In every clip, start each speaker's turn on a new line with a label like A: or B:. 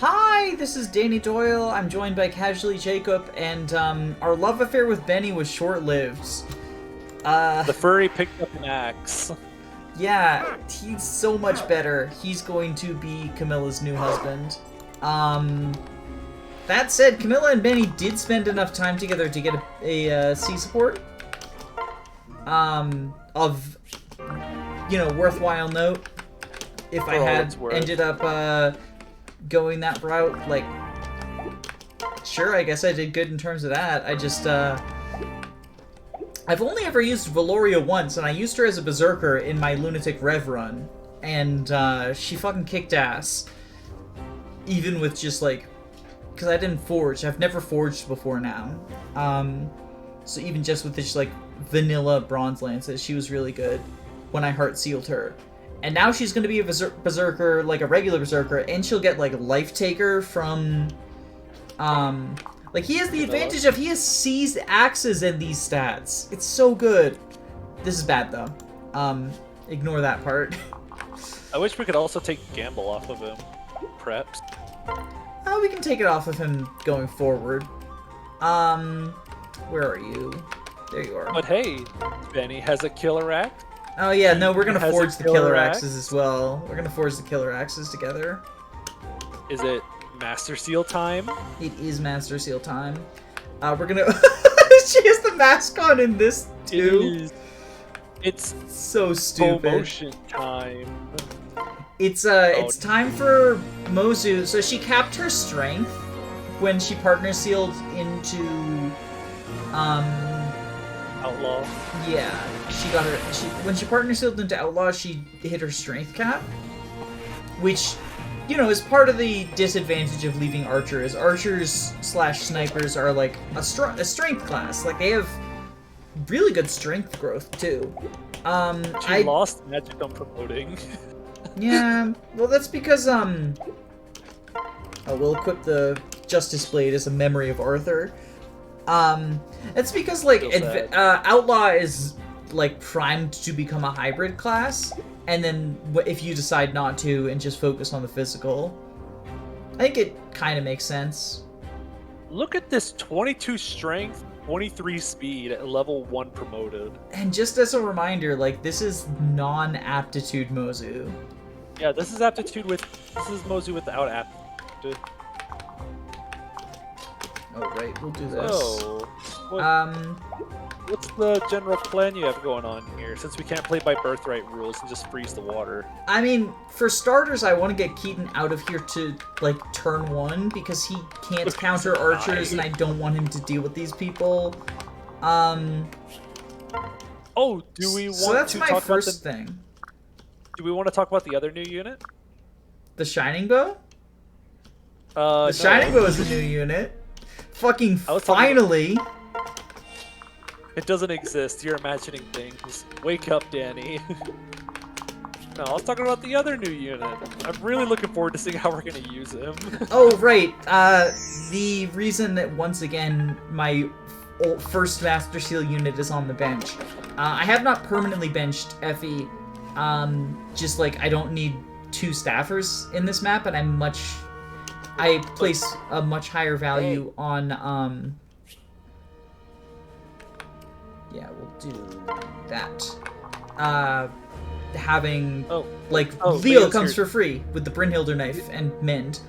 A: Hi, this is Danny Doyle. I'm joined by Casually Jacob, and our love affair with Benny was short-lived.
B: The furry picked up an axe.
A: Yeah, he's so much better. He's going to be Camilla's new husband. That said, Camilla and Benny did spend enough time together to get a C support. Of, worthwhile note. If I had ended up, going that route, like, sure, I guess I did good in terms of that. I just, I've only ever used Valoria once, and I used her as a berserker in my Lunatic Rev run, and, she fucking kicked ass. Even with just, like, because I didn't forge. I've never forged before now. So even just with this, like, vanilla bronze lances, she was really good when I heart sealed her. And now she's going to be a berserker, like a regular berserker, and she'll get, like, Life Taker from, like, he has the advantage of he has seized axes in these stats. It's so good. This is bad, though. Ignore that part.
B: I wish we could also take Gamble off of him. Preps.
A: Oh, we can take it off of him going forward. Where are you? There you are.
B: But hey, Benny has a killer axe.
A: Oh yeah, no, we're gonna forge the killer axes as well. We're gonna forge the killer axes together.
B: Is it Master Seal time?
A: It is Master Seal time. We're gonna... She has the mask on in this, too.
B: It's
A: so stupid.
B: Promotion time.
A: It's time for Mozu. So she capped her strength when she partner sealed into,
B: Outlaw.
A: Yeah, she got her. When she partner sealed into Outlaw, she hit her strength cap, which, is part of the disadvantage of leaving archers. Archers / snipers are like a strength class. Like, they have really good strength growth too.
B: She lost magic on promoting.
A: Yeah, well, that's because we'll equip the Justice Blade as a memory of Arthur. It's because, like, Outlaw is, like, primed to become a hybrid class, and then if you decide not to and just focus on the physical, I think it kind of makes sense.
B: Look at this 22 strength, 23 speed at level 1 promoted.
A: And just as a reminder, like, this is non-aptitude Mozu.
B: Yeah, this is Mozu without aptitude.
A: Oh, right, we'll do this.
B: So, what's the general plan you have going on here, since we can't play by birthright rules and just freeze the water?
A: I mean, for starters, I want to get Keaton out of here to, like, turn 1, because he can't counter archers, and I don't want him to deal with these people.
B: Oh, do we want to talk about
A: So that's my first thing.
B: Do we want to talk about the other new unit?
A: The Shining Bow?
B: The
A: Shining Bow is a new unit. Fucking finally!
B: It doesn't exist. You're imagining things. Wake up, Danny. No, I was talking about the other new unit. I'm really looking forward to seeing how we're going to use him.
A: Oh, right. The reason that, once again, my first Master Seal unit is on the bench. I have not permanently benched Effie. Just, like, I don't need 2 staffers in this map, and I place a much higher value on, yeah, we'll do that. Having, Leo
B: Leo's
A: comes
B: here.
A: for free with the Brynhilder knife and Mend.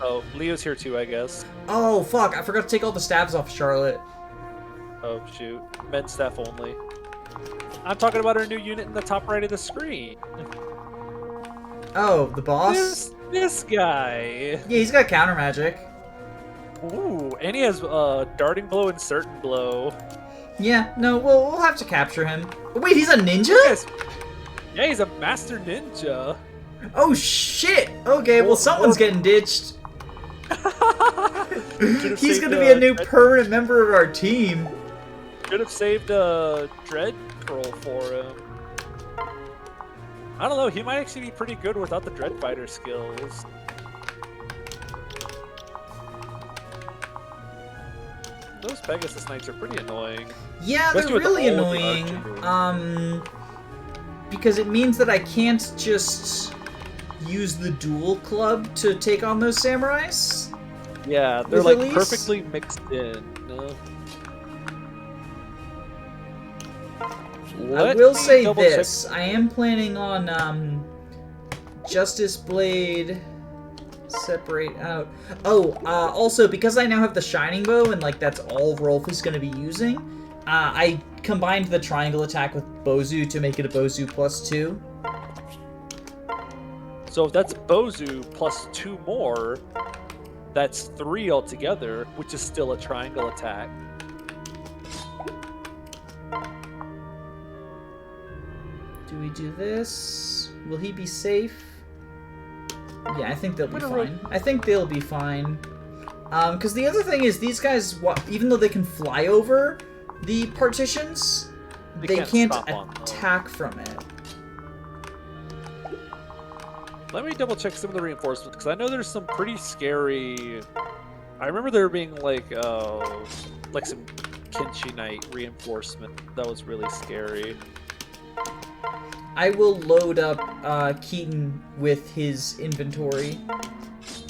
B: Oh, Leo's here too, I guess.
A: Oh, fuck, I forgot to take all the stabs off Charlotte.
B: Oh, shoot. Mend staff only. I'm talking about our new unit in the top right of the screen.
A: Oh, the boss?
B: This guy.
A: Yeah, he's got counter magic.
B: Ooh, and he has darting blow and certain blow.
A: Yeah, no, we'll have to capture him. Wait, he's a ninja?
B: Yes. Yeah, he's a master ninja.
A: Oh shit! Okay, well, someone's getting ditched. He's gonna be a new permanent member of our team.
B: Should have saved a Dread Scroll for him. I don't know, he might actually be pretty good without the Dread Fighter skills. Those Pegasus Knights are pretty annoying.
A: Yeah, they're really annoying. Because it means that I can't just use the dual club to take on those samurais.
B: Yeah, they're
A: With
B: like
A: Elise?
B: perfectly mixed in.
A: I will say this: I am planning on Justice Blade. Separate out. Oh, also because I now have the Shining Bow and like that's all Rolf is going to be using, I combined the triangle attack with Bozu to make it a Bozu +2.
B: So if that's Bozu plus 2 more, that's 3 altogether, which is still a triangle attack.
A: Do we do this? Will he be safe? Yeah, I think they'll be fine. I think they'll be fine. Because the other thing is, these guys, even though they can fly over the partitions, they can't attack from it.
B: Let me double check some of the reinforcements, because I know there's some pretty scary... I remember there being like some Kenshi Knight reinforcement that was really scary.
A: I will load up Keaton with his inventory,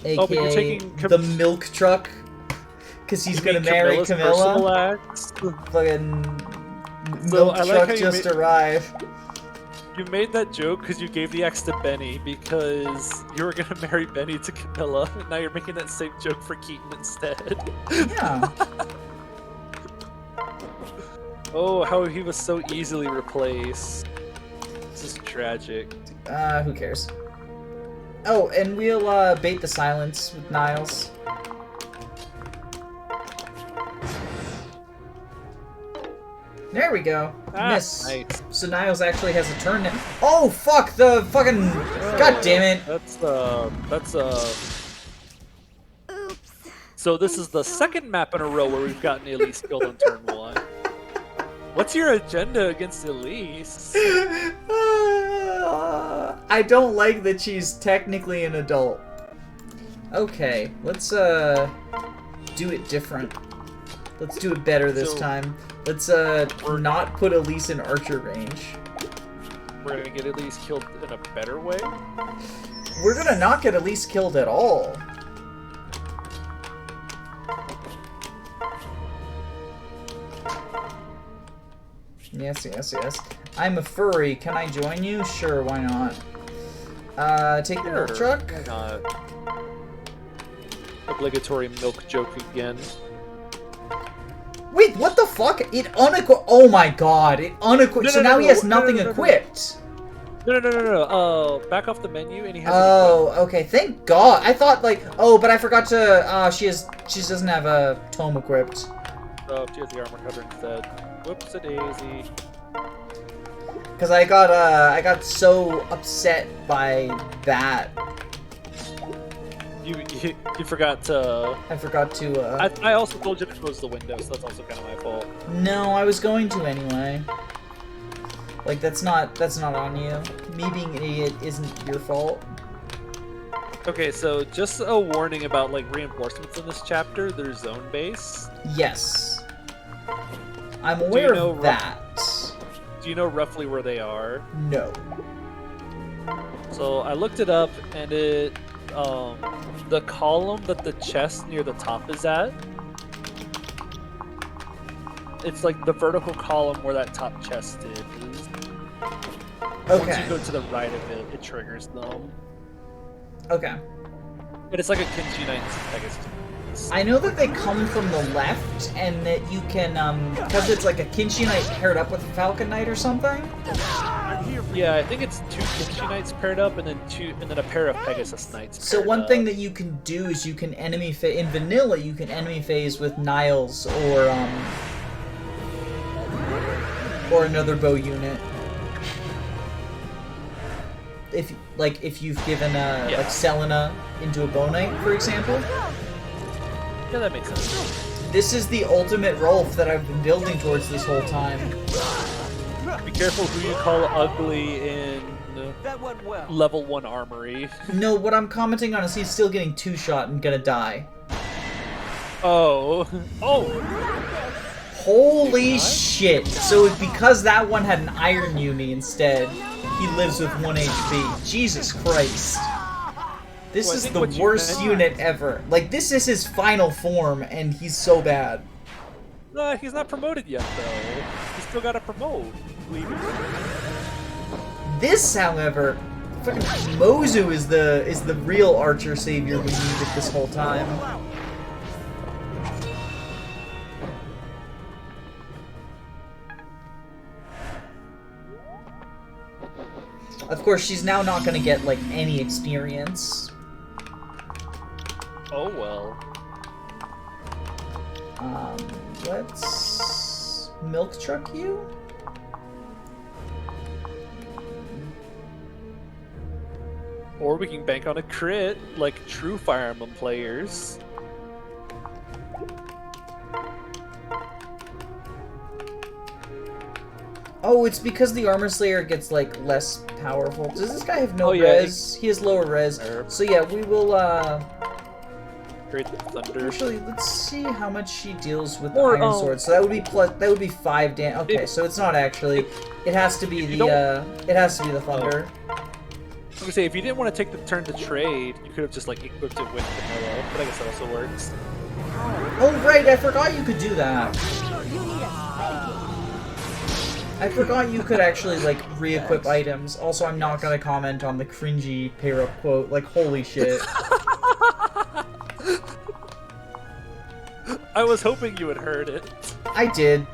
A: aka the milk truck, because he's gonna marry Camilla. Fucking milk truck just arrived.
B: You made that joke because you gave the X to Benny because you were gonna marry Benny to Camilla, and now you're making that same joke for Keaton instead.
A: Yeah.
B: Oh, how he was so easily replaced. This is tragic.
A: Who cares? Oh, and we'll bait the silence with Niles. There we go. Miss. Nice. So Niles actually has a turn now. Oh fuck! The fucking. God damn it!
C: Oops.
B: So this is the second map in a row where we've gotten Elise killed on turn 1. What's your agenda against Elise?
A: I don't like that she's technically an adult. Okay, let's do it different. Let's do it better this time. Let's not put Elise in archer range.
B: We're gonna get Elise killed in a better way?
A: We're gonna not get Elise killed at all. Yes, yes, yes. I'm a furry. Can I join you? Sure, why not? Take the milk truck.
B: Obligatory milk joke again.
A: Wait, what the fuck? It unequipped. Oh my god, it unequipped. So now he has nothing equipped.
B: No. Back off the menu and he has.
A: Oh, okay. Thank God. I thought like, oh, but I forgot to. She doesn't have a tome equipped.
B: Oh, she has the armor cover instead. Whoops-a-daisy.
A: Because I got so upset by that.
B: You forgot to...
A: I forgot to,
B: I also told you to close the window, so that's also kind of my fault.
A: No, I was going to anyway. Like, that's not on you. Me being an idiot isn't your fault.
B: Okay, so just a warning about, like, reinforcements in this chapter. They're zone-based.
A: Yes. I'm aware of that.
B: Do you know roughly where they are?
A: No.
B: So I looked it up, and it... the column that the chest near the top is at, it's like the vertical column where that top chest is.
A: Okay.
B: Once you go to the right of it, it triggers them.
A: Okay.
B: But it's like a Kenshi Knight, I guess.
A: I know that they come from the left, and that you can, because it's like a Kenshi Knight paired up with a Falcon Knight or something?
B: Yeah, I think it's 2 Kenshi Knights paired up, and then a pair of Pegasus Knights.
A: So one thing that you can do is you can enemy phase in vanilla. You can enemy phase with Niles or another bow unit. If you've given like Selena into a bow knight, for example.
B: Yeah, that makes sense.
A: This is the ultimate Rolf that I've been building towards this whole time.
B: Be careful who you call ugly in level 1 armory.
A: No, what I'm commenting on is he's still getting 2-shot and gonna die.
B: Oh.
A: Holy shit. So because that one had an iron uni instead, he lives with 1 HP. Jesus Christ. This
B: Well, I
A: is
B: think
A: the
B: what you
A: worst
B: meant-
A: unit ever. Like, this is his final form, and he's so bad.
B: He's not promoted yet, though. He's still got to promote. Believe it.
A: This, however, fucking Mozu is the real archer savior we needed this whole time. Of course, she's now not gonna get, like, any experience.
B: Oh well.
A: Let's milk truck you?
B: Or we can bank on a crit, like true Fire Emblem players.
A: Oh, it's because the Armor Slayer gets, like, less powerful. Does this guy have no
B: Oh, yeah,
A: res? He has lower res.
B: Erp.
A: So yeah, we will,
B: Create the thunder.
A: actually, let's see how much she deals with the
B: Or,
A: Iron Sword. So that would be 5 damage. Okay, so it's not actually. It has to be it has to be the Thunder.
B: I would say, if you didn't want to take the turn to trade, you could have just, like, equipped it with vanilla, but I guess that also works.
A: Oh, right, I forgot you could do that. I forgot you could actually, like, re-equip items. Also, I'm not gonna comment on the cringy pair-up quote. Like, holy shit.
B: I was hoping you had heard it.
A: I did.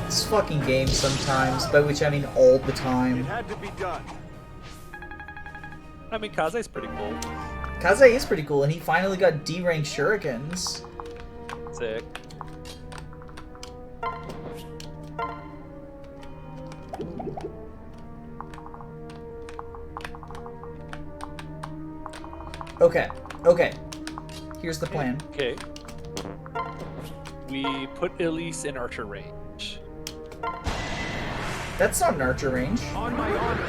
A: This fucking game sometimes, by which I mean all the time.
D: Had to be done.
B: I mean, Kaze's pretty cool.
A: Kaze is pretty cool, and he finally got D-rank shurikens.
B: Sick.
A: Okay. Here's the plan.
B: Okay. We put Elise in archer range.
A: That's not an archer range.
D: On my honor.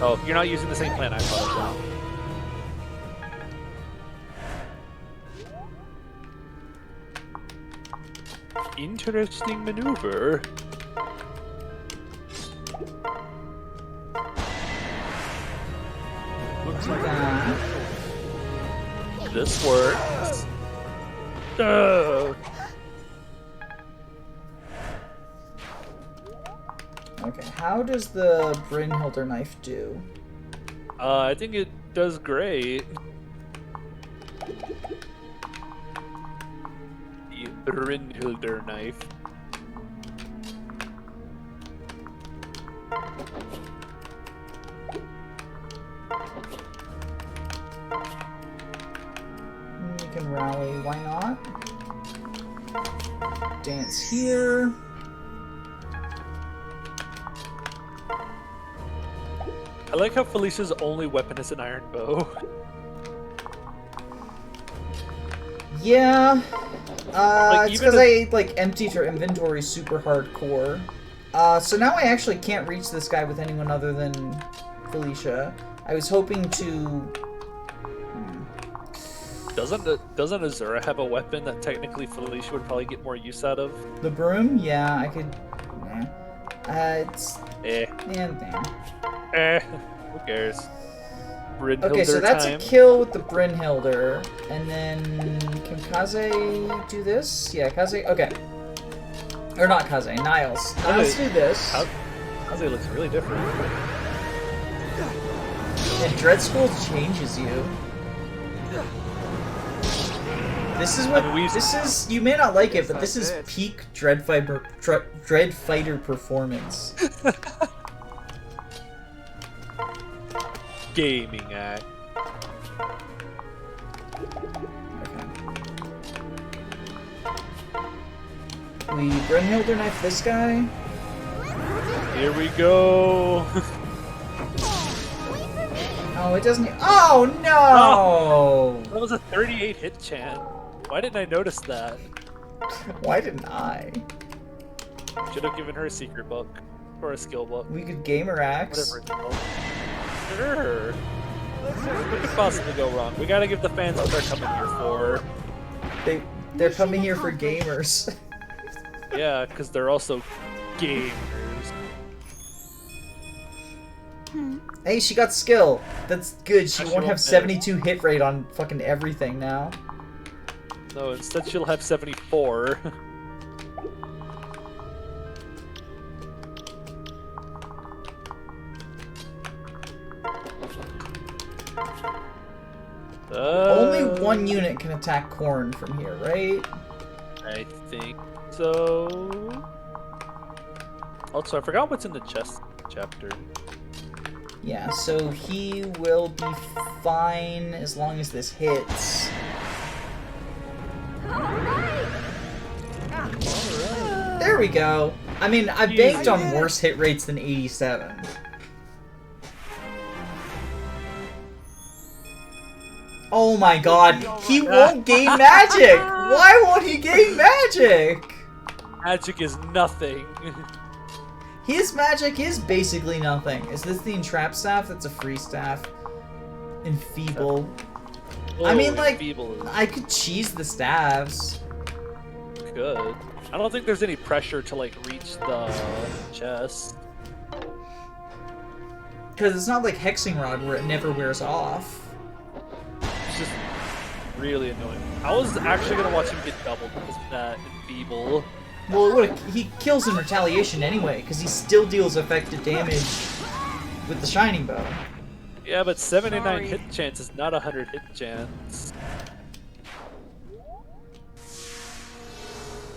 B: Oh, you're not using the same plan, I apologize. Interesting maneuver.
A: Looks like that.
B: This works. Ugh.
A: Okay, how does the Brynhilder knife do?
B: I think it does great. The Brynhilder knife.
A: You can rally, why not? Dance here.
B: I like how Felicia's only weapon is an iron bow.
A: Yeah.
B: Like,
A: It's
B: even
A: because I like emptied her inventory super hardcore. So now I actually can't reach this guy with anyone other than Felicia. I was hoping to.
B: Doesn't Azura have a weapon that technically Felicia would probably get more use out of?
A: The broom? Yeah, I could. It's.
B: Eh.
A: Yeah,
B: Who cares? Brynhilder
A: okay, so that's
B: time.
A: a kill with the Brynhilder. And then. Can Kaze do this? Yeah, Kaze. Okay. Or not Kaze, Niles. Niles do this.
B: Kaze looks really different.
A: And Dread School changes you. This is what.
B: I mean,
A: this is. You may not like it, but this is peak Dread Fighter performance.
B: Gaming act.
A: Okay. We Brynhilder knife this guy.
B: Here we go.
A: Oh, it doesn't. Oh no!
B: That was a 38 hit chance. Why didn't I notice that?
A: Why didn't I?
B: Should have given her a secret book or a skill book.
A: We could gamer axe.
B: Whatever it's called. Sure. What could possibly go wrong? We gotta give the fans what they're coming here for.
A: They're coming here for gamers.
B: Yeah, because they're also gamers.
A: Hey, she got skill. That's good. She
B: She
A: won't have
B: won't
A: 72 hit rate on fucking everything now.
B: No, instead she'll have 74.
A: Only one unit can attack Corn from here, right?
B: I think so. Also, I forgot what's in the chest chapter.
A: Yeah, so he will be fine as long as this hits. There we go. I mean, I banked on worse hit rates than 87. Oh my god, he won't gain magic! Why won't he gain magic?
B: Magic is nothing.
A: His magic is basically nothing. Is this the Entrap Staff? That's a free staff. Enfeeble. I mean, like, I could cheese the staves.
B: Good. I don't think there's any pressure to, like, reach the chest.
A: Because it's not like Hexing Rod where it never wears off.
B: It's just really annoying. I was actually gonna watch him get doubled because of that Enfeeble.
A: Well, he kills in retaliation anyway, because he still deals effective damage with the Shining Bow.
B: Yeah, but 79 hit chance is not 100 hit chance.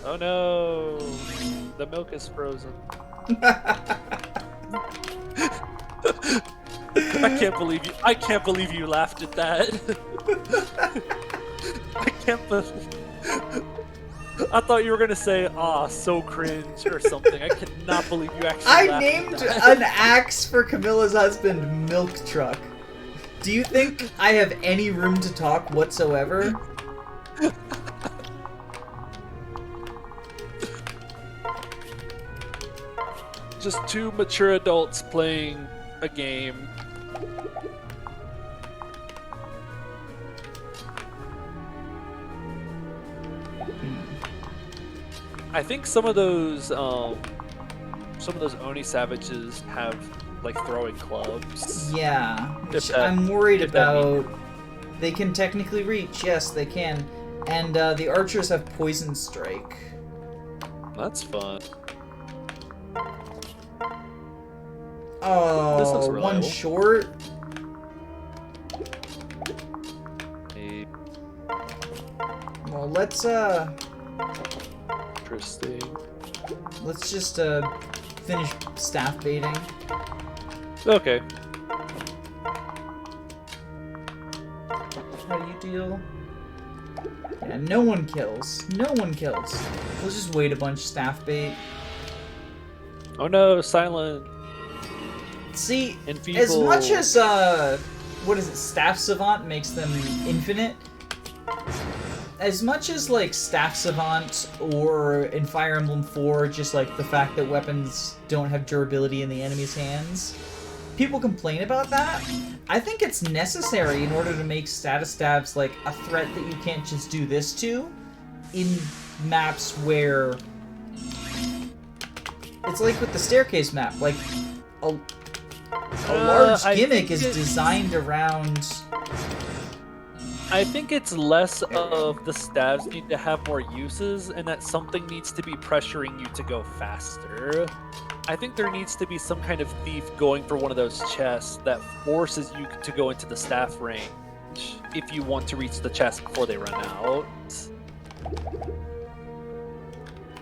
B: Oh no, the milk is frozen. I can't believe you laughed at that. I can't believe. I thought you were gonna say, "Ah, so cringe" or something. I cannot believe you actually.
A: I named an axe for Camilla's husband Milk Truck. Do you think I have any room to talk whatsoever?
B: Just two mature adults playing a game. I think some of those Oni Savages have like throwing clubs.
A: Yeah, which I'm worried about. They can technically reach, yes, they can, and the archers have Poison Strike.
B: That's fun.
A: Oh,
B: This looks
A: one
B: reliable.
A: short.
B: Hey,
A: Well, let's
B: interesting.
A: let's just finish staff baiting.
B: Okay.
A: How do you deal? Yeah, no one kills. No one kills. We'll just wait a bunch, staff bait.
B: Oh no, silent.
A: See,
B: Enfeeble.
A: as much as what is it, Staff Savant makes them infinite, as much as like Staff Savant or in Fire Emblem 4, just like the fact that weapons don't have durability in the enemy's hands, people complain about that. I think it's necessary in order to make status stabs like a threat that you can't just do this to in maps where it's like with the staircase map, like a large gimmick is designed around.
B: I think it's less of the stabs need to have more uses and that something needs to be pressuring you to go faster. I think there needs to be some kind of thief going for one of those chests that forces you to go into the staff range if you want to reach the chest before they run out.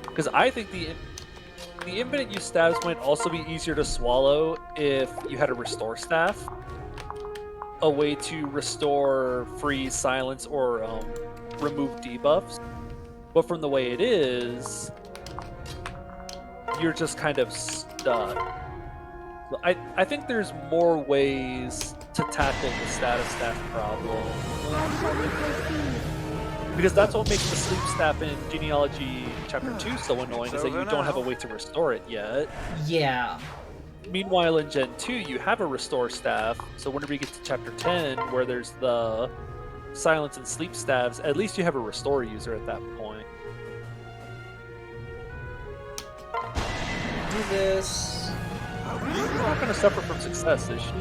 B: Because I think the infinite use stabs might also be easier to swallow if you had a restore staff. A way to restore, freeze, silence, or remove debuffs. But from the way it is, you're just kind of stuck. So I think there's more ways to tackle the status staff problem. Because that's what makes the sleep staff in Genealogy Chapter 2 so annoying, is that you don't have a way to restore it yet.
A: Yeah.
B: Meanwhile, in Gen 2, you have a restore staff, so whenever you get to Chapter 10, where there's the silence and sleep staves, at least you have a restore user at that point.
A: Do this.
B: She's not going to suffer from success, is she?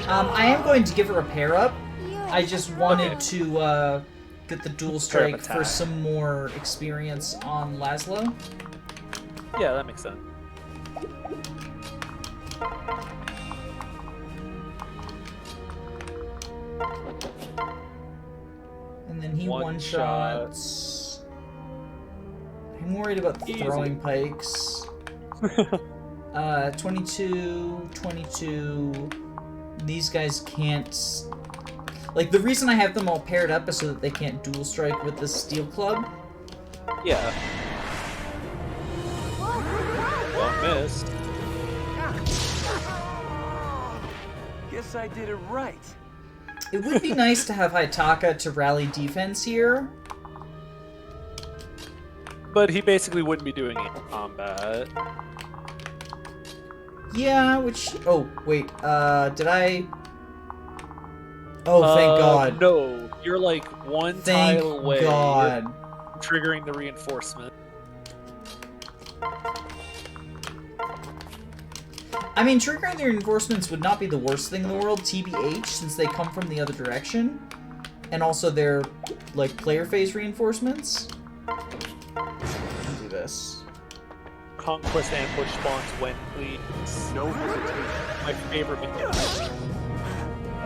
A: I am going to give her a pair up. I just wanted to get the dual strike for some more experience on Laszlo.
B: Yeah, that makes sense.
A: And then he one-shots. I'm worried about the throwing pikes. 22, 22. These guys can't... Like, the reason I have them all paired up is so that they can't dual strike with the steel club.
B: Yeah. Well, missed.
D: Guess I did it right.
A: It would be nice to have Haitaka to rally defense here.
B: But he basically wouldn't be doing it in combat.
A: Yeah, which... Oh, wait, did I... Oh, thank God.
B: No, you're like one tile away
A: God.
B: from triggering the reinforcement.
A: I mean, triggering the reinforcements would not be the worst thing in the world, TBH, since they come from the other direction. And also they're, like, player phase reinforcements. Let's do this.
B: Conquest ambush spawns when please.
D: No hesitation.
B: My favorite mechanic.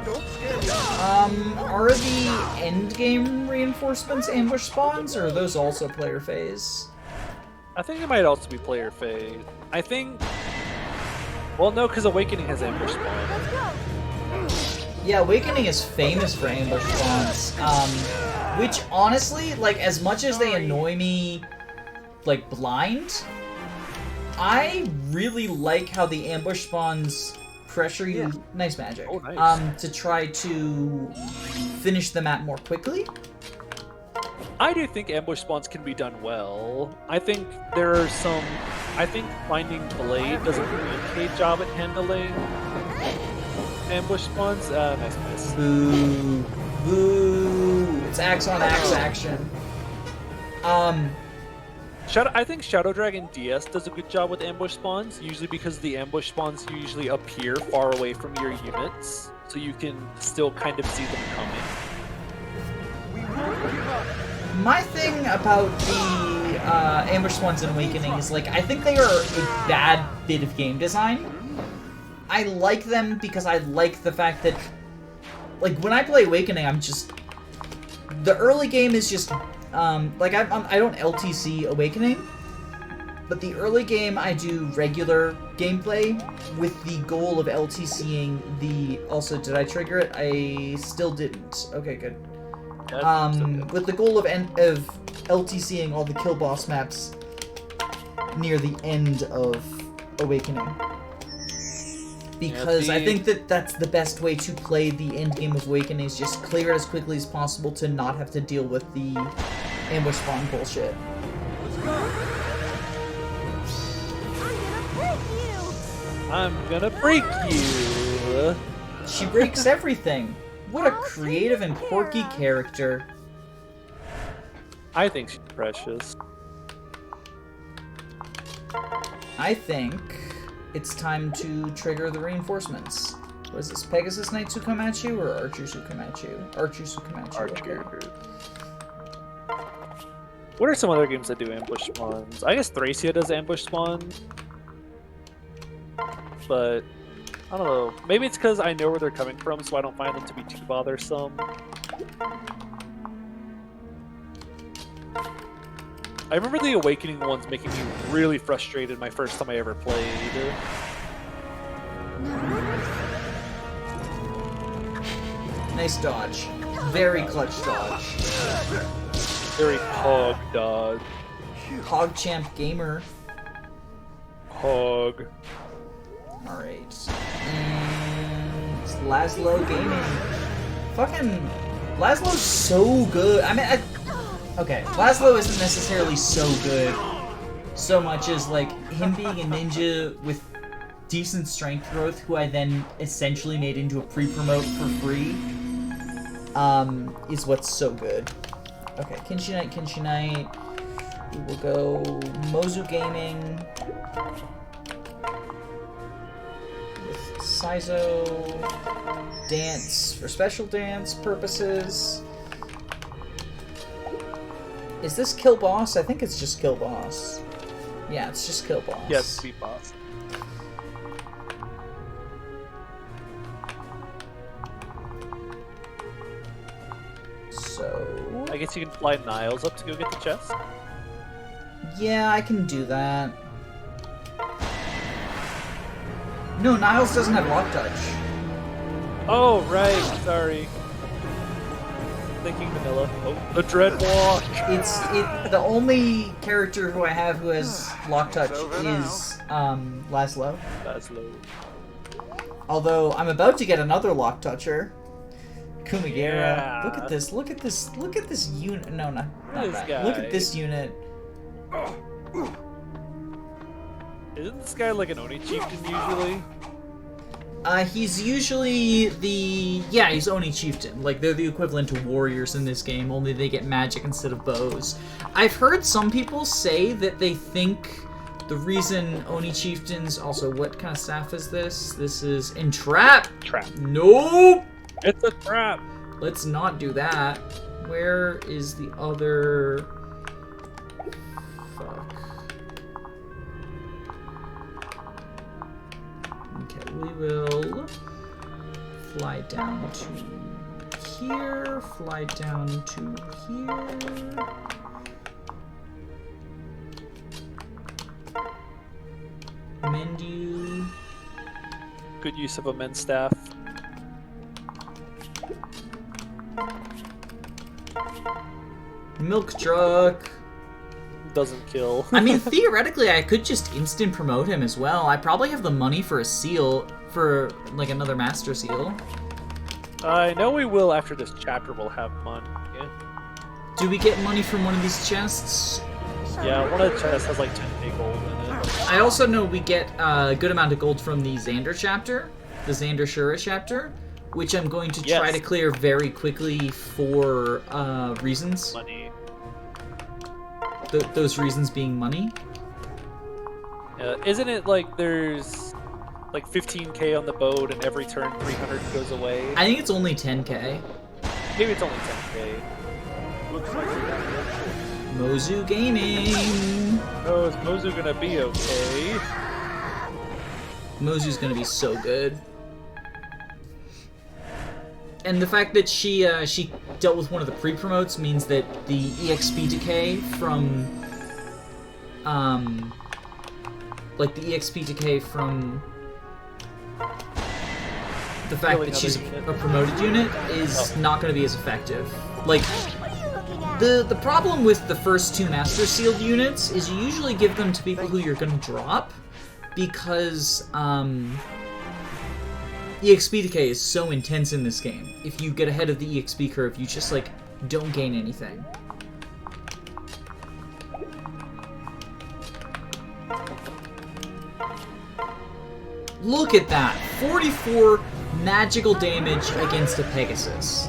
D: Don't scare me.
A: Are the endgame reinforcements ambush spawns, or are those also player phase?
B: I think it might also be player phase. I think... Well, no, because Awakening has ambush spawn.
C: Let's go.
A: Yeah, Awakening is famous for ambush spawns. Which, honestly, like, as much as they annoy me, like, blind, I really like how the ambush spawns pressure you, nice magic,
B: oh, nice.
A: To try to finish the map more quickly.
B: I do think ambush spawns can be done well. I think there are some... I think finding Blade does a really okay job at handling ambush spawns. Nice miss.
A: Boo. Boo. It's axe on axe action.
B: I think Shadow Dragon DS does a good job with ambush spawns, usually because the ambush spawns usually appear far away from your units, so you can still kind of see them coming.
D: We won't give up.
A: My thing about the ambush spawns in Awakening is, like, I think they are a bad bit of game design. I like them because I like the fact that, like, when I play Awakening, I'm just... The early game is just, like, I don't LTC Awakening, but the early game I do regular gameplay with the goal of LTCing the... Also, did I trigger it? I still didn't. Okay, good. With the goal of LTCing all the kill boss maps near the end of Awakening. Because I think that that's the best way to play the end game of Awakening, is just clear it as quickly as possible to not have to deal with the ambush spawn bullshit.
D: Let's go.
C: I'm gonna break you.
B: I'm gonna break you!
A: She breaks everything! What a creative and quirky character.
B: I think she's precious.
A: I think it's time to trigger the reinforcements. Was this Pegasus Knights who come at you, or Archers who come at you? Archers who come at you.
B: Archer.
A: Okay.
B: What are some other games that do ambush spawns? I guess Thracia does ambush spawn. But, I don't know. Maybe it's because I know where they're coming from, so I don't find them to be too bothersome. I remember the Awakening ones making me really frustrated my first time I ever played.
A: Nice dodge. Very clutch dodge.
B: Very hog dodge.
A: PogChamp Gamer.
B: Hog.
A: Alright. And it's Laszlo Gaming. Fucking... Laszlo's so good. I mean, okay, Laszlo isn't necessarily so good so much as, like, him being a ninja with decent strength growth, who I then essentially made into a pre-promote for free, is what's so good. Okay, Kinshi Knight. We will go Mozu Gaming. Saizo dance for special dance purposes. Is this kill boss? I think it's just kill boss. Yeah, it's just kill boss.
B: Yes, beat boss.
A: So
B: I guess you can fly Niles up to go get the chest.
A: yeah, I can do that. No, Niles doesn't have lock touch.
B: Oh, right. Sorry. Thinking vanilla. Oh, the Dreadwalk.
A: It's the only character who I have who has lock touch is Laszlo.
B: That's low.
A: Although I'm about to get another lock toucher. Kumagera.
B: Yeah.
A: Look at this. Look at this. Look at this unit. No, not
B: This
A: that.
B: guy.
A: Look at this unit.
B: Isn't this guy like an Oni Chieftain usually?
A: He's usually he's Oni Chieftain. Like, they're the equivalent to warriors in this game, only they get magic instead of bows. I've heard some people say that they think the reason Oni Chieftains... Also, what kind of staff is this? This is Entrap!
B: Trap.
A: Nope!
B: It's a trap.
A: Let's not do that. Where is the other... Fuck. Okay, we will fly down to here, fly down to here. Menu.
B: Good use of a men's staff.
A: Milk truck.
B: Doesn't kill.
A: I mean, theoretically, I could just instant promote him as well. I probably have the money for a seal, for, like, another Master Seal.
B: I know we will after this chapter. We'll have money.
A: Do we get money from one of these chests?
B: Yeah, one of the chests has like 10k gold in it.
A: I also know we get a good amount of gold from the Xander chapter, the Xander Shura chapter, which I'm going to try to clear very quickly for reasons.
B: Money.
A: Those reasons being money.
B: Isn't it like there's like 15k on the boat and every turn 300 goes away?
A: I think it's only 10k.
B: Maybe it's only 10k.
D: Looks like we got
A: Mozu Gaming!
B: Oh, is Mozu gonna be okay?
A: Mozu's gonna be so good. And the fact that she dealt with one of the pre-promotes means that the EXP decay from like the EXP decay from the fact
B: Killing
A: that she's
B: other unit.
A: a promoted unit is not going to be as effective. Like, the problem with the first two Master Sealed units is you usually give them to people who you're going to drop, because EXP decay is so intense in this game. If you get ahead of the EXP curve, you just, like, don't gain anything. Look at that! 44 magical damage against a Pegasus.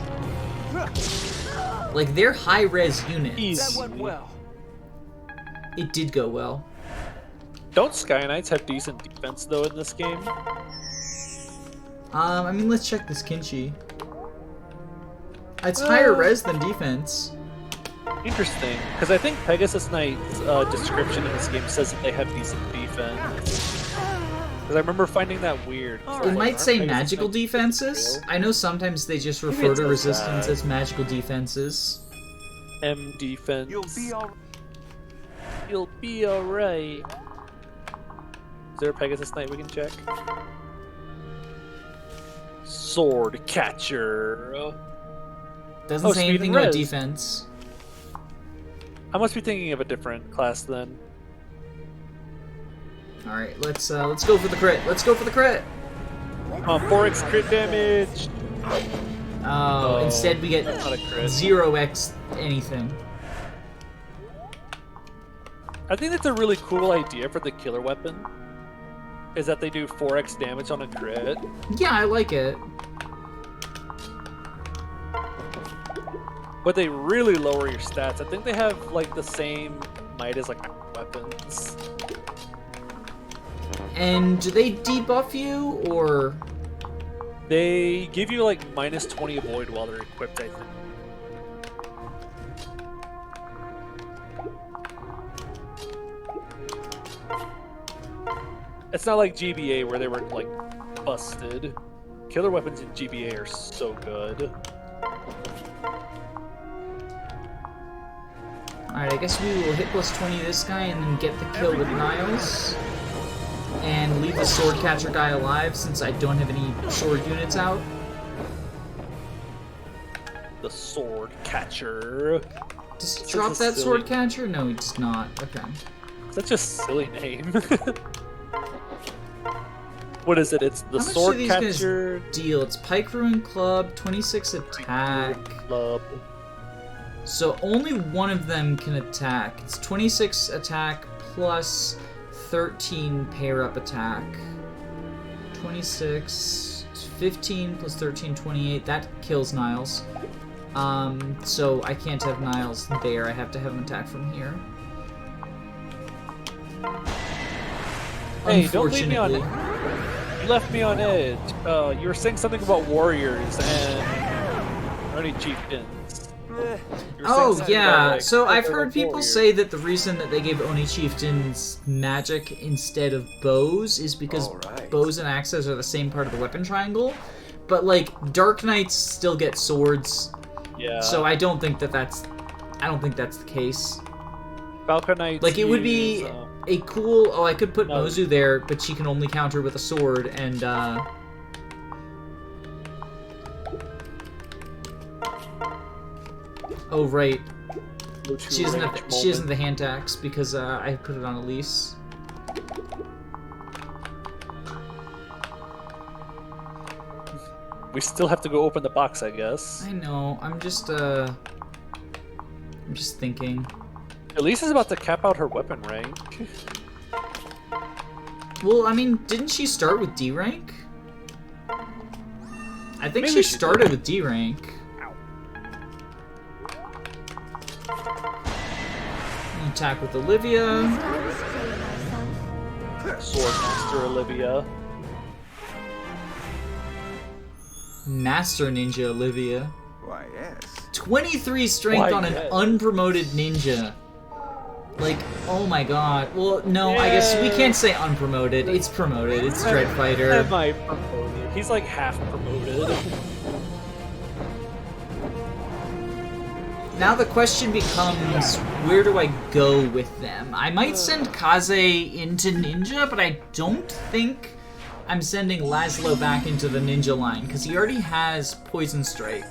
A: Like, they're high-res units.
B: Easy.
D: that went well.
A: It did go well.
B: Don't Sky Knights have decent defense though in this game?
A: I mean, let's check this Kinchi. It's higher res than defense.
B: Interesting, because I think Pegasus Knight's description in this game says that they have decent defense. Because I remember finding that weird.
A: It might say magical defenses. I know sometimes they just
B: Maybe
A: refer
B: it
A: to
B: says
A: resistance
B: that.
A: as magical defenses.
B: M defense.
D: You'll be all
B: You'll be alright. Is there a Pegasus Knight we can check? Sword Catcher.
A: Doesn't
B: Oh,
A: say
B: speed
A: anything
B: and
A: about
B: res.
A: defense.
B: I must be thinking of a different class then.
A: Alright, let's go for the crit. Let's go for the crit!
B: 4x crit damage!
A: Oh, instead we get
B: That's not a crit.
A: 0x anything.
B: I think that's a really cool idea for the killer weapon. Is that they do 4x damage on a crit.
A: Yeah, I like it.
B: But they really lower your stats. I think they have like the same might as like weapons.
A: And do they debuff you, or...
B: They give you like -20 avoid while they're equipped, I think. It's not like GBA where they were like busted. Killer weapons in GBA are so good.
A: Alright, I guess we will hit +20 this guy and then get the kill with Niles. And leave the sword catcher guy alive since I don't have any sword units out.
B: The sword catcher.
A: Does he
B: Such
A: drop
B: a
A: that
B: silly-
A: sword catcher? No, he does not. Okay.
B: Such a silly name. What is it? It's the
A: How much
B: sword
A: do these guys
B: catcher
A: deal? It's Pike Ruin Club, 26 attack.
B: club.
A: So only one of them can attack. It's 26 attack plus 13 pair up attack. 26, 15 plus 13, 28. That kills Niles. So I can't have Niles there. I have to have him attack from here.
B: Hey, don't leave me on
A: Unfortunately.
B: You left me on edge. You were saying something about warriors and Oni Chieftains. You were saying
A: Oh,
B: something
A: yeah.
B: about, like,
A: So I've
B: they're
A: heard
B: like
A: people
B: warriors.
A: say that the reason that they gave Oni Chieftains magic instead of bows is because
D: Alright.
A: bows and axes are the same part of the weapon triangle. But, like, Dark Knights still get swords,
B: Yeah.
A: so I don't think that that's... I don't think that's the case.
B: Falconites.
A: Like, it would be
B: use,
A: a cool... Oh, I could put
B: No.
A: Mozu there, but she can only counter with a sword, and, Oh, right. She doesn't have she doesn't have the hand axe because I put it on Elise.
B: We still have to go open the box, I guess.
A: I know. I'm just thinking.
B: Elise is about to cap out her weapon rank.
A: Well, I mean, didn't she start with D rank? I think
B: Maybe
A: she
B: she
A: started
B: did.
A: with D rank. Attack with Olivia.
B: Swordmaster Olivia.
A: Master Ninja Olivia.
D: Why, yes.
A: 23 strength
B: Why,
A: on an
B: yes.
A: unpromoted ninja. Like, oh my god. Well, no, I guess we can't say unpromoted. It's promoted. It's Dread Fighter.
B: Am I promoted? He's like half promoted.
A: Now the question becomes, where do I go with them? I might send Kaze into Ninja, but I don't think I'm sending Laszlo back into the Ninja line, because he already has Poison Strike.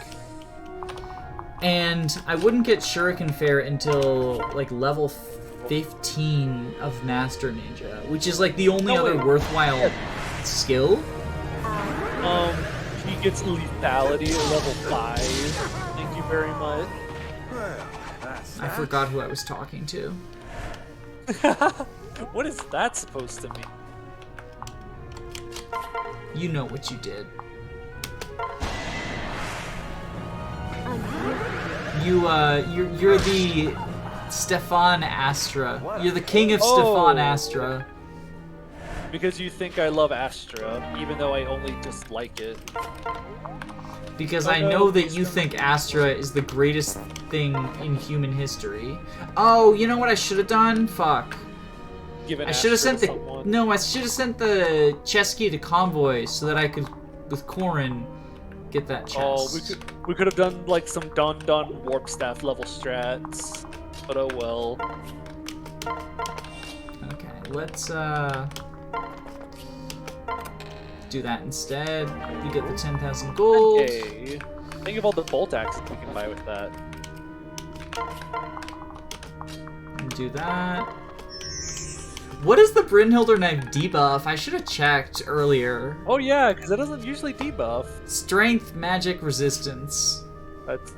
A: And I wouldn't get Shuriken Fair until, like, level 15 of Master Ninja, which is, like, the only
B: No,
A: other
B: wait.
A: worthwhile skill.
B: He gets lethality at level 5. Thank you very much.
D: Well, that's
A: I forgot who I was talking to.
B: What is that supposed to mean?
A: You know what you did. You're the Stefan Astra. You're the king of Stefan
B: Oh.
A: Astra.
B: Because you think I love Astra, even though I only dislike it.
A: Because
B: Oh,
A: I
B: no,
A: know that
B: please
A: you
B: don't.
A: think Astra is the greatest thing in human history. Oh, you know what I should have done? Fuck.
B: Given
A: I should have
B: Astra
A: sent
B: to
A: the
B: someone.
A: no. I should have sent the chest key to Convoy so that I could, with Corrin, get that chest.
B: Oh, we could have done like some Don Warp Staff level strats, but oh well.
A: Okay, let's do that instead. We get the 10,000 gold.
B: Hey, think of all the bolt axes we can buy with that.
A: And do that. What is the Brynhilder knife debuff? I should have checked earlier.
B: Oh yeah, because it doesn't usually debuff.
A: Strength, magic, resistance
B: That's.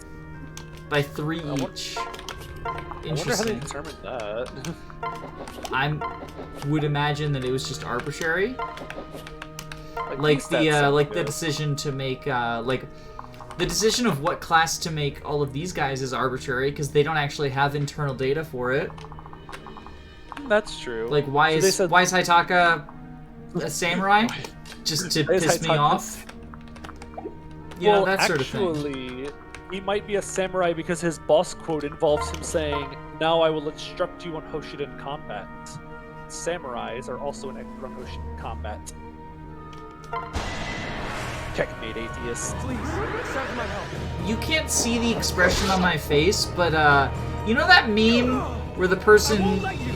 A: by 3
B: I wonder-
A: each.
B: I wonder how they
A: Interesting.
B: determined that.
A: I would imagine that it was just arbitrary.
B: Like
A: Like
B: these
A: the
B: stats sound
A: like the
B: good.
A: decision to make like the decision of what class to make all of these guys is arbitrary because they don't actually have internal data for it.
B: That's true.
A: Like why
B: So they
A: is
B: said-
A: why is Haitaka a samurai? Just to
B: Why is
A: piss me
B: Haitaka-
A: off. You know,
B: well,
A: that sort of thing.
B: actually, he might be a samurai because his boss quote involves him saying, "Now I will instruct you on Hoshiden combat." Samurais are also an expert on Hoshiden combat. Checkmate, atheist.
C: Please, accept my help.
A: You can't see the expression on my face, but you know that meme where the person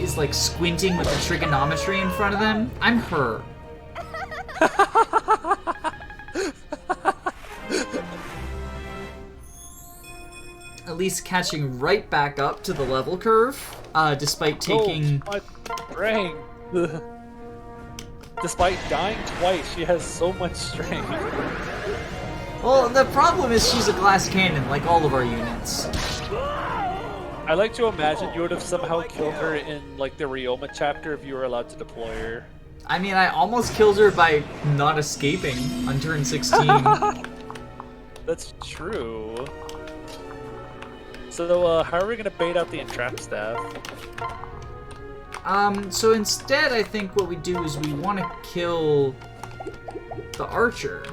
A: is like squinting with the trigonometry in front of them? I'm her. At least catching right back up to the level curve, despite taking...
B: Oh, my strength. Despite dying twice, she has so much strength.
A: Well, the problem is she's a glass cannon, like all of our units.
B: I like to imagine you would have somehow killed her in like the Ryoma chapter if you were allowed to deploy her.
A: I mean, I almost killed her by not escaping on turn 16.
B: That's true. So, how are we gonna bait out the entrap staff?
A: So instead, I think what we do is we want to kill the archer.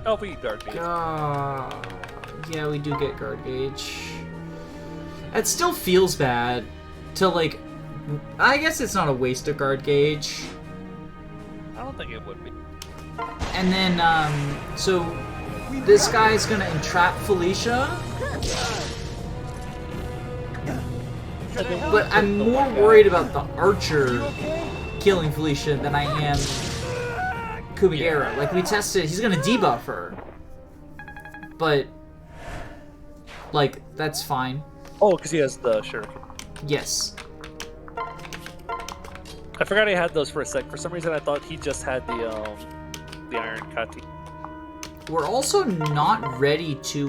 B: Oh, we guard gauge.
A: Yeah, we do get guard gauge. It still feels bad to, like... I guess it's not a waste of guard gauge.
B: I don't think it would be.
A: And then, so this guy's gonna entrap Felicia. But I'm more worried about the archer killing Felicia than I am Kumagera. Like, we tested, he's gonna debuff her. But, like, that's fine.
B: Oh, because he has the shuriken.
A: Yes.
B: I forgot he had those for a sec. For some reason, I thought he just had the iron kati.
A: We're also not ready to,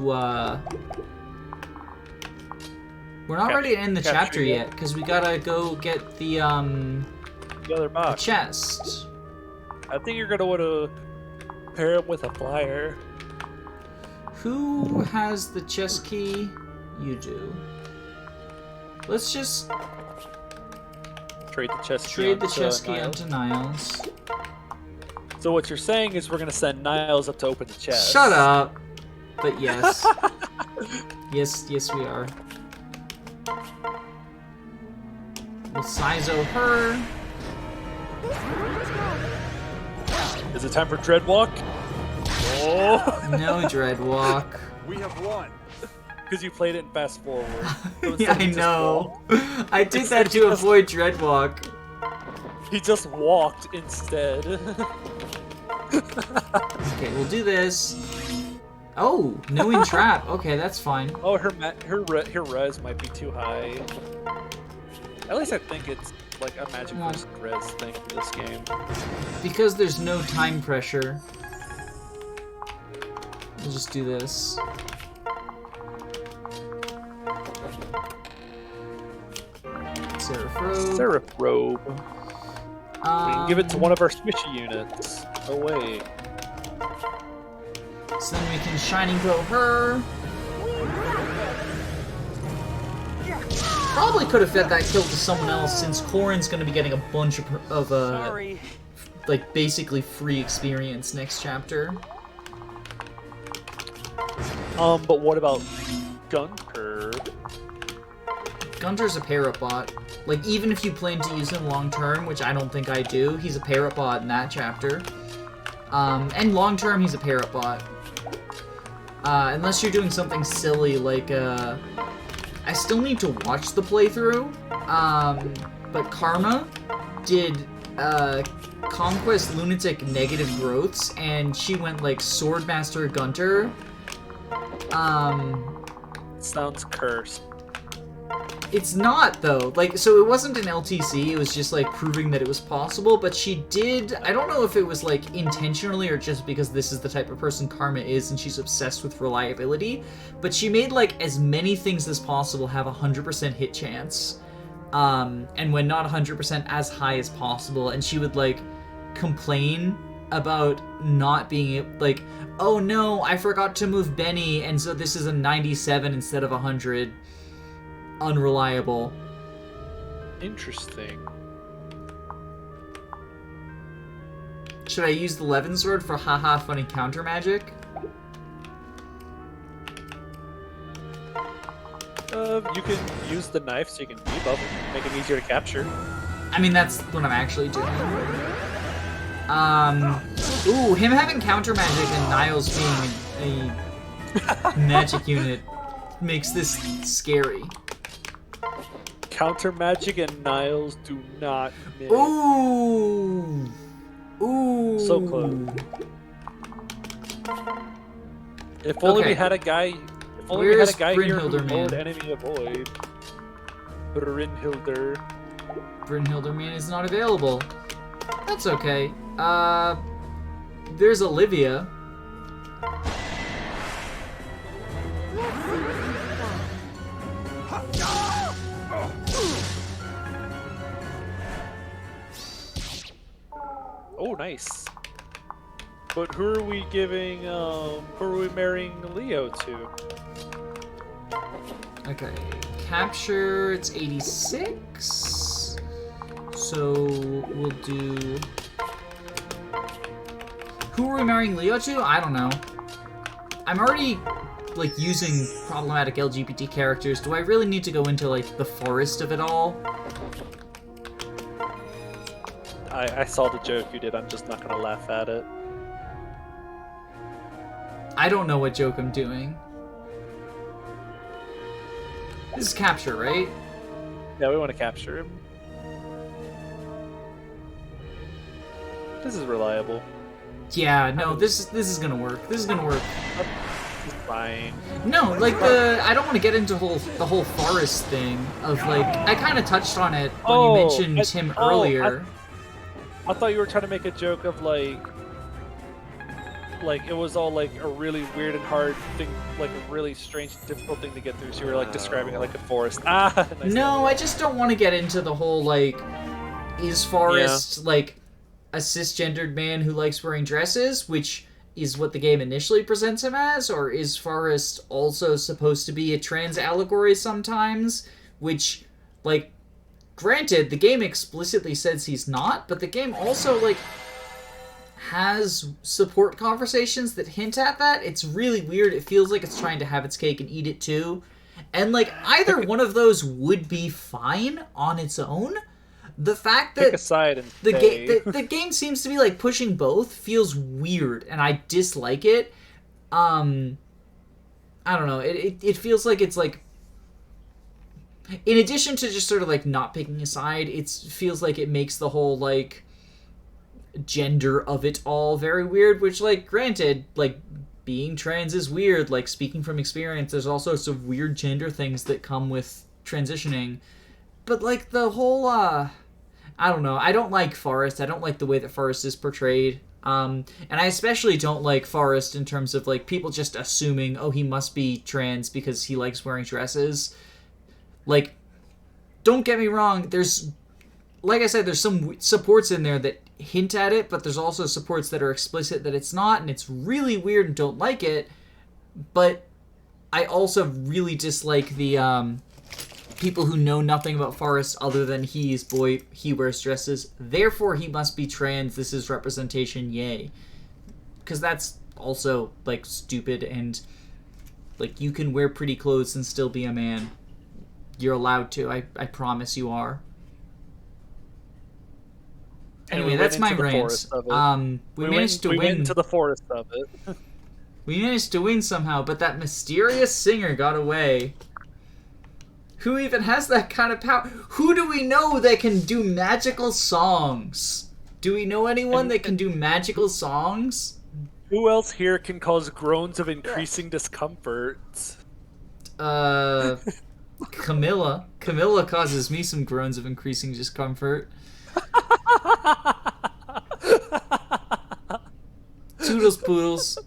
A: we're not ready to end the chapter yet, because we gotta go get the
B: other box.
A: chest.
B: I think you're gonna want to pair him with a flyer.
A: Who has the chest key? You do. Let's just
B: Trade the chest key
A: onto Niles.
B: So what you're saying is we're gonna send Niles up to open the chest.
A: Shut up. But yes. yes, we are. We'll Sizo her.
B: Is it time for Dreadwalk? Oh!
A: No Dreadwalk.
D: We have won.
B: Because you played it in fast forward. So
A: Yeah, I
B: he just
A: know.
B: walked-
A: I did that to avoid Dreadwalk.
B: He just walked instead.
A: Okay, we'll do this. Oh, no entrap. Okay, that's fine.
B: Oh, her res might be too high. At least I think it's like a magic versus res thing for this game.
A: Because there's no time pressure. We'll just do this.
B: Seraph Robe. We can give it to one of our squishy units. Oh wait.
A: So then we can Shining Bow her. Probably could have fed that kill to someone else, since Corrin's going to be getting a bunch of like, basically free experience next chapter.
B: But what about Gunter?
A: Gunter's a pair-up bot. Like, even if you plan to use him long-term, which I don't think I do, he's a pair-up bot in that chapter. And long-term, he's a pair-up bot. Unless you're doing something silly, like, I still need to watch the playthrough, but Karma did, Conquest Lunatic negative growths, and she went, like, Swordmaster Gunter.
B: Sounds cursed.
A: It's not, though. Like, so it wasn't an LTC, it was just, like, proving that it was possible, but she did... I don't know if it was, like, intentionally or just because this is the type of person Karma is and she's obsessed with reliability, but she made, like, as many things as possible have a 100% hit chance, and when not 100%, as high as possible, and she would, like, complain about not being, like, oh no, I forgot to move Benny, and so this is a 97 instead of 100. Unreliable.
B: Interesting.
A: Should I use the Levin Sword for haha funny counter magic?
B: You can use the knife so you can debuff and make it easier to capture.
A: I mean, that's what I'm actually doing. Ooh, him having counter magic and Niles being a magic unit makes this scary.
B: Counter magic and Niles do not mix.
A: Ooh! Ooh!
B: So close. If only we had a guy. If only we had a guy here who rolled enemy avoid. Brynhilder.
A: Brynhilder man is not available. That's okay. There's Olivia.
B: Oh, nice. But who are we giving, who are we marrying Leo to?
A: Okay, capture, it's 86. So we'll do... Who are we marrying Leo to? I don't know. I'm already, like, using problematic LGBT characters. Do I really need to go into, like, the forest of it all?
B: I saw the joke you did, I'm just not gonna laugh at it.
A: I don't know what joke I'm doing. This is capture, right?
B: Yeah, we want to capture him. This is reliable.
A: Yeah, no, this is gonna work. This is gonna work.
B: It's fine.
A: No, like I don't want to get into the whole forest thing of like I kind of touched on it when you mentioned him earlier.
B: I thought you were trying to make a joke of like it was all like a really weird and hard thing, like a really strange, difficult thing to get through. So you were like describing it like a forest. Ah. Nice.
A: No, I just don't want to get into the whole like, is Forrest like a cisgendered man who likes wearing dresses, which is what the game initially presents him as, or is Forrest also supposed to be a trans allegory sometimes, which like. Granted, the game explicitly says he's not, but the game also, like, has support conversations that hint at that. It's really weird. It feels like it's trying to have its cake and eat it too. And, like, either one of those would be fine on its own. The fact that
B: pick a side and
A: the game seems to be, like, pushing both feels weird, and I dislike it. I don't know. It feels like it's, like, in addition to just sort of, like, not picking a side, it feels like it makes the whole, like, gender of it all very weird, which, like, granted, like, being trans is weird. Like, speaking from experience, there's all sorts of weird gender things that come with transitioning. But, like, the whole, I don't know. I don't like Forrest. I don't like the way that Forrest is portrayed. And I especially don't like Forrest in terms of, like, people just assuming, oh, he must be trans because he likes wearing dresses. Like, don't get me wrong, there's, like I said, there's some supports in there that hint at it, but there's also supports that are explicit that it's not, and it's really weird and don't like it, but I also really dislike the, people who know nothing about Forrest other than he wears dresses, therefore he must be trans, this is representation, yay. Because that's also, like, stupid, and, like, you can wear pretty clothes and still be a man. You're allowed to. I promise you are. Anyway, that's my rant. We managed to win.
B: We went into the forest of it.
A: We managed to win somehow, but that mysterious singer got away. Who even has that kind of power? Who do we know that can do magical songs? Do we know anyone that can do magical songs?
B: Who else here can cause groans of increasing discomfort?
A: Camilla. Camilla causes me some groans of increasing discomfort. Toodles poodles.